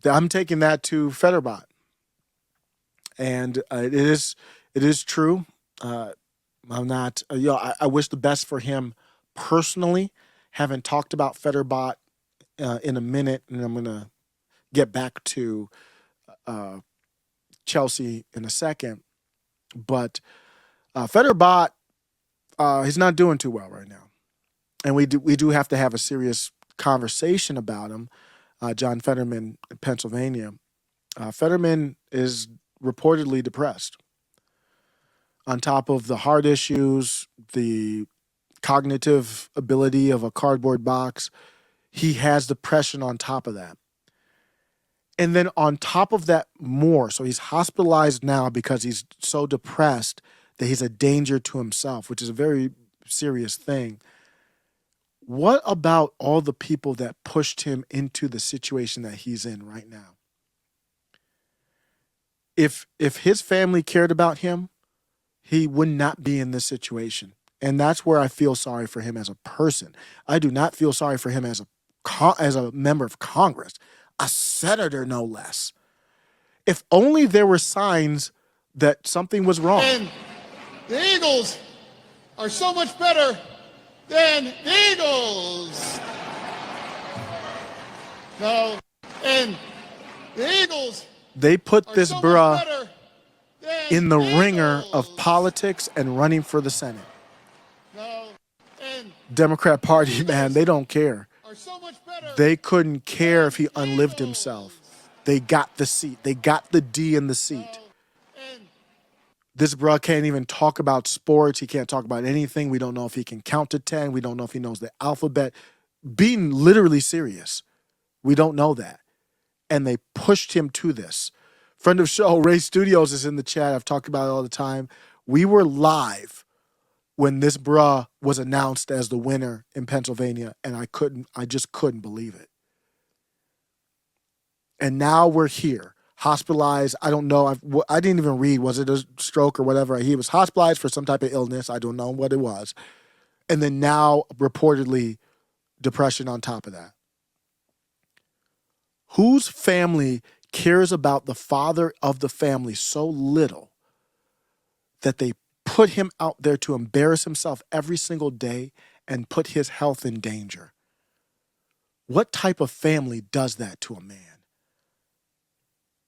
I'm taking that to Fetterbot, and it is true. Uh, I'm not. I wish the best for him personally. Haven't talked about Fetterbot in a minute, and I'm gonna get back to uh, Chelsea in a second. But Fetterbot, he's not doing too well right now, and we do have to have a serious conversation about him. John Fetterman in Pennsylvania. Fetterman is reportedly depressed. On top of the heart issues, the cognitive ability of a cardboard box, he has depression on top of that. And then on top of that, more. So he's hospitalized now because he's so depressed that he's a danger to himself, which is a very serious thing. What about all the people that pushed him into the situation that he's in right now? If his family cared about him, he would not be in this situation. And that's where I feel sorry for him as a person. I do not feel sorry for him as a member of Congress, a senator no less. If only there were signs that something was wrong. And the Eagles are so much better than the Eagles. No, and the Eagles. They put Are this so much bruh better than in the ringer Eagles. of politics and running for the Senate. No, and Democrat Party, man, they don't care. are so much better. They couldn't care if he than unlived Eagles. himself. They got the seat. They got the D in the seat. And This bruh can't even talk about sports. He can't talk about anything. We don't know if he can count to 10. We don't know if he knows the alphabet. Being literally serious. We don't know that. And they pushed him to this. Friend of show, Ray Studios is in the chat. I've talked about it all the time. We were live when this bruh was announced as the winner in Pennsylvania, and I just couldn't believe it. And now we're here, hospitalized. I don't know. I didn't even read. Was it a stroke or whatever? He was hospitalized for some type of illness. I don't know what it was. And then now, reportedly, depression on top of that. Whose family cares about the father of the family so little that they put him out there to embarrass himself every single day and put his health in danger? What type of family does that to a man?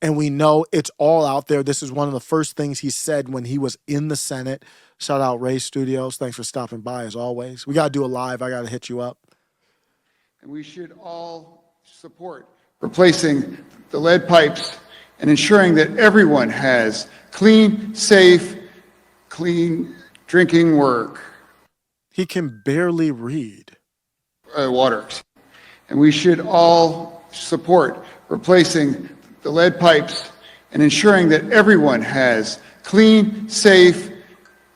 And we know it's all out there. This is one of the first things he said when he was in the Senate. Shout out Ray Studios. Thanks for stopping by as always. We got to do a live. I got to hit you up. And we should all support replacing the lead pipes and ensuring that everyone has clean, safe, clean drinking He can barely read. water. And we should all support replacing the lead pipes and ensuring that everyone has clean, safe,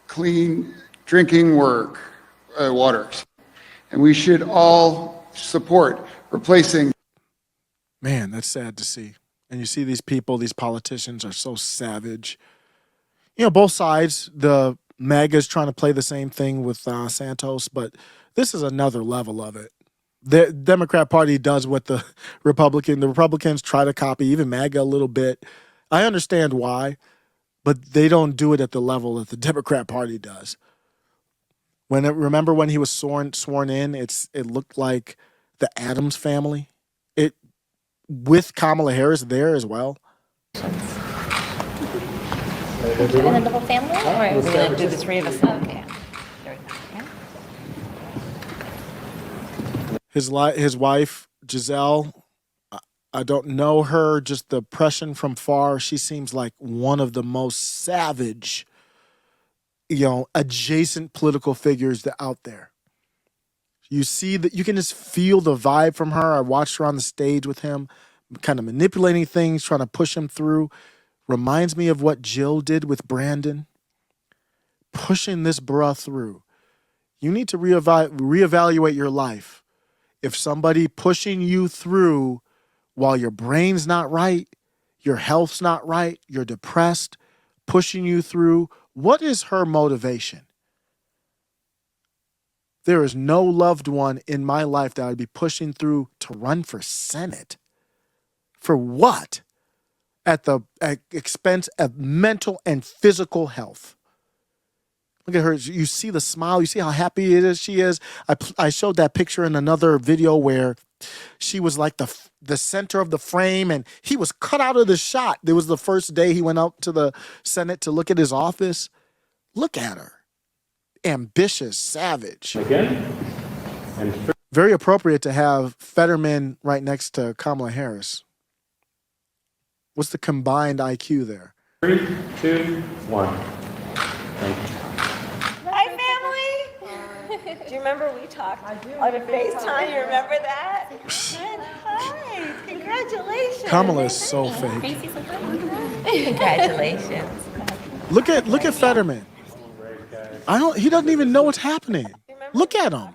clean drinking water. And we should all support replacing. Man, that's sad to see. And you see these people, these politicians are so savage. You know, both sides, the MAGA's trying to play the same thing with Santos, but this is another level of it. The Democrat Party does what the Republicans try to copy, even MAGA a little bit. I understand why, but they don't do it at the level that the Democrat Party does. Remember when he was sworn in, it looked like the Addams family. It with Kamala Harris there as well. And then the whole family? Or are we going to do the three of us? Okay. There we go. Yeah. His wife, Giselle, I don't know her, just the impression from far. She seems like one of the most savage, adjacent political figures that out there. You see that you can just feel the vibe from her. I watched her on the stage with him, kind of manipulating things, trying to push him through. Reminds me of what Jill did with Brandon, pushing this bruh through. You need to reevaluate your life. If somebody pushing you through while your brain's not right, your health's not right, you're depressed, pushing you through, what is her motivation? There is no loved one in my life that I'd be pushing through to run for Senate. For what? At the expense of mental and physical health. Look at her. You see the smile. You see how happy she is. I showed that picture in another video where she was like the center of the frame, and he was cut out of the shot. It was the first day he went out to the Senate to look at his office. Look at her. Ambitious, savage. Again. Very appropriate to have Fetterman right next to Kamala Harris. What's the combined IQ there? 3, 2, 1. Thank you. Hi, family. Do you remember we talked on a FaceTime? You remember that? Good. Hi. Congratulations. Kamala is so fake. Congratulations. Look at Fetterman. He doesn't even know what's happening. Look at him. On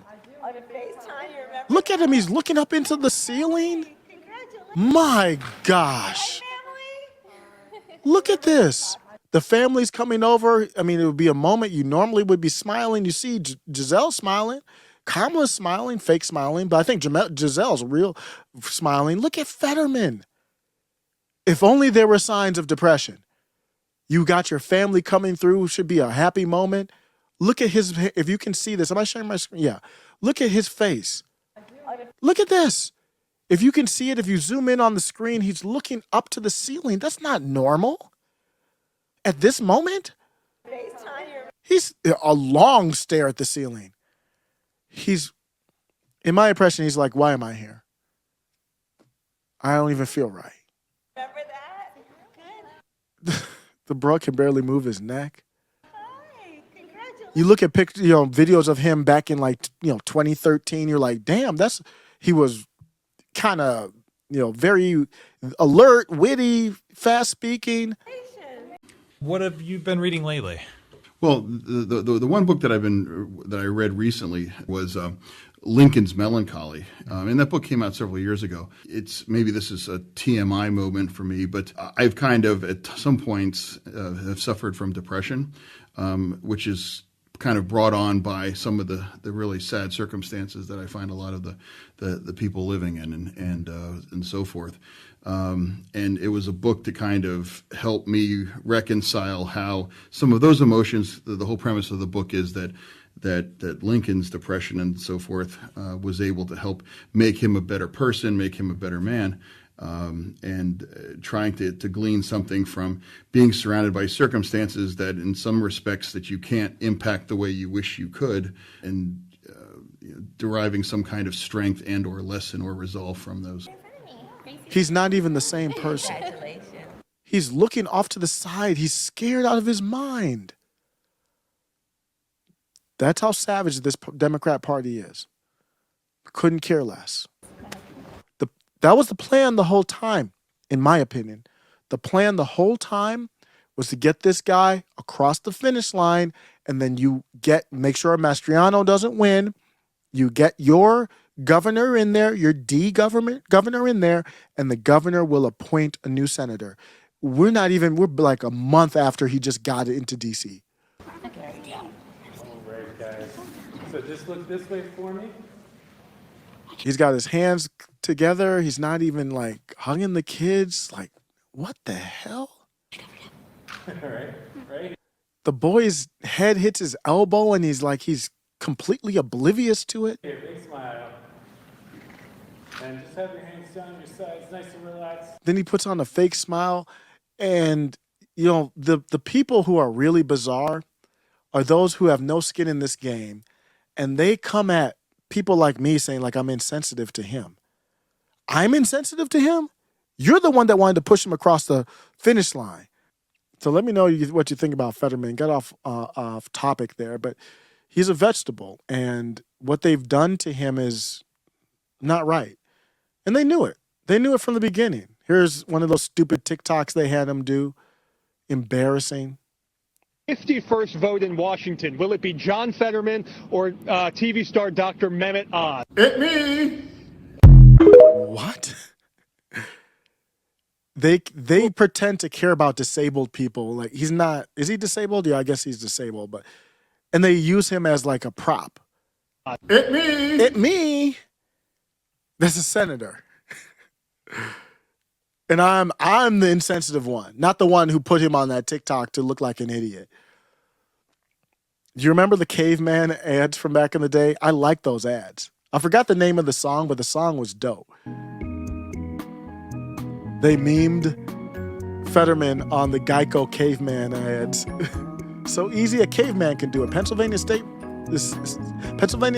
a FaceTime, you remember? Look at him. He's looking up into the ceiling. My gosh. Look at this. The family's coming over. I mean, it would be a moment you normally would be smiling. You see Giselle smiling. Kamala's smiling, fake smiling. But I think Giselle's real smiling. Look at Fetterman. If only there were signs of depression. You got your family coming through. Should be a happy moment. Look at his, if you can see this. Am I sharing my screen? Yeah. Look at his face. Look at this. If you can see it, if you zoom in on the screen, he's looking up to the ceiling. That's not normal. At this moment, he's a long stare at the ceiling. In my impression, he's like, why am I here? I don't even feel right. Remember that? Good. The bro can barely move his neck. Hi. Congratulations. You look at videos of him back in 2013. You're like, damn, he was kind of, very alert, witty, fast speaking. What have you been reading lately? Well, the one book that I read recently was Lincoln's Melancholy, and that book came out several years ago. Maybe this is a TMI moment for me, but I've kind of at some points have suffered from depression, which is kind of brought on by some of the really sad circumstances that I find a lot of the people living in and so forth. And it was a book to kind of help me reconcile how some of those emotions. The whole premise of the book is that Lincoln's depression and so forth was able to help make him a better person, make him a better man. And trying to glean something from being surrounded by circumstances that in some respects that you can't impact the way you wish you could, and deriving some kind of strength and or lesson or resolve from those. He's not even the same person. He's looking off to the side. He's scared out of his mind. That's how savage this Democrat Party is. Couldn't care less. That was the plan the whole time, in my opinion. The plan the whole time was to get this guy across the finish line, and then make sure Mastriano doesn't win. You get your governor in there, your governor in there, and the governor will appoint a new senator. We're like a month after he just got into D.C. All right, guys. So just look this way for me. He's got his hands together. He's not even like hugging the kids. Like, what the hell? All right, right. The boy's head hits his elbow and he's completely oblivious to it. Here, big smile. And just have your hands down your sides, nice and relaxed. Then he puts on a fake smile. And, the people who are really bizarre are those who have no skin in this game. And they come at people like me saying, like, I'm insensitive to him. I'm insensitive to him? You're the one that wanted to push him across the finish line. So let me know what you think about Fetterman. Got off topic there, but he's a vegetable. And what they've done to him is not right. And they knew it. They knew it from the beginning. Here's one of those stupid TikToks they had him do. Embarrassing. 51st vote in Washington. Will it be John Fetterman or TV star Dr. Mehmet Oz? Hit me! What? They pretend to care about disabled people. Like, he's not. Is he disabled? Yeah, I guess he's disabled. And they use him as like a prop. Hit me! Hit me! That's a senator. And I'm the insensitive one, not the one who put him on that TikTok to look like an idiot. Do you remember the caveman ads from back in the day? I like those ads. I forgot the name of the song, but the song was dope. They memed Fetterman on the Geico caveman ads. So easy a caveman can do it. Pennsylvania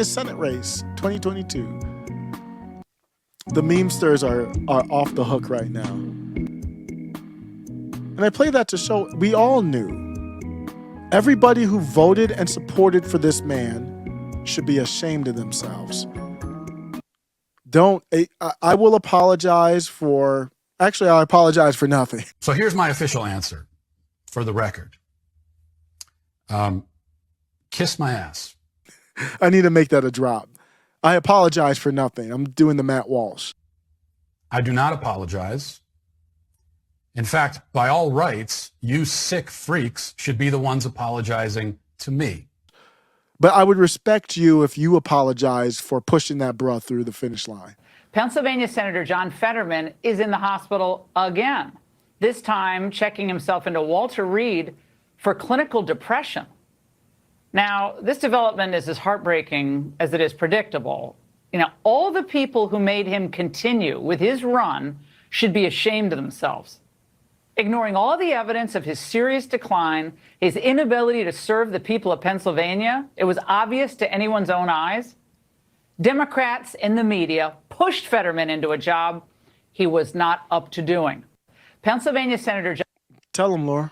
Senate race, 2022. The memesters are off the hook right now. And I play that to show we all knew. Everybody who voted and supported for this man should be ashamed of themselves. I will apologize for, actually, I apologize for nothing. So here's my official answer for the record. Kiss my ass. I need to make that a drop. I apologize for nothing. I'm doing the Matt Walsh. I do not apologize. In fact, by all rights, you sick freaks should be the ones apologizing to me. But I would respect you if you apologized for pushing that bra through the finish line. Pennsylvania Senator John Fetterman is in the hospital again, this time checking himself into Walter Reed for clinical depression. Now, this development is as heartbreaking as it is predictable. All the people who made him continue with his run should be ashamed of themselves. Ignoring all the evidence of his serious decline, his inability to serve the people of Pennsylvania, it was obvious to anyone's own eyes. Democrats and the media pushed Fetterman into a job he was not up to doing. Pennsylvania Senator Tell him, Laura.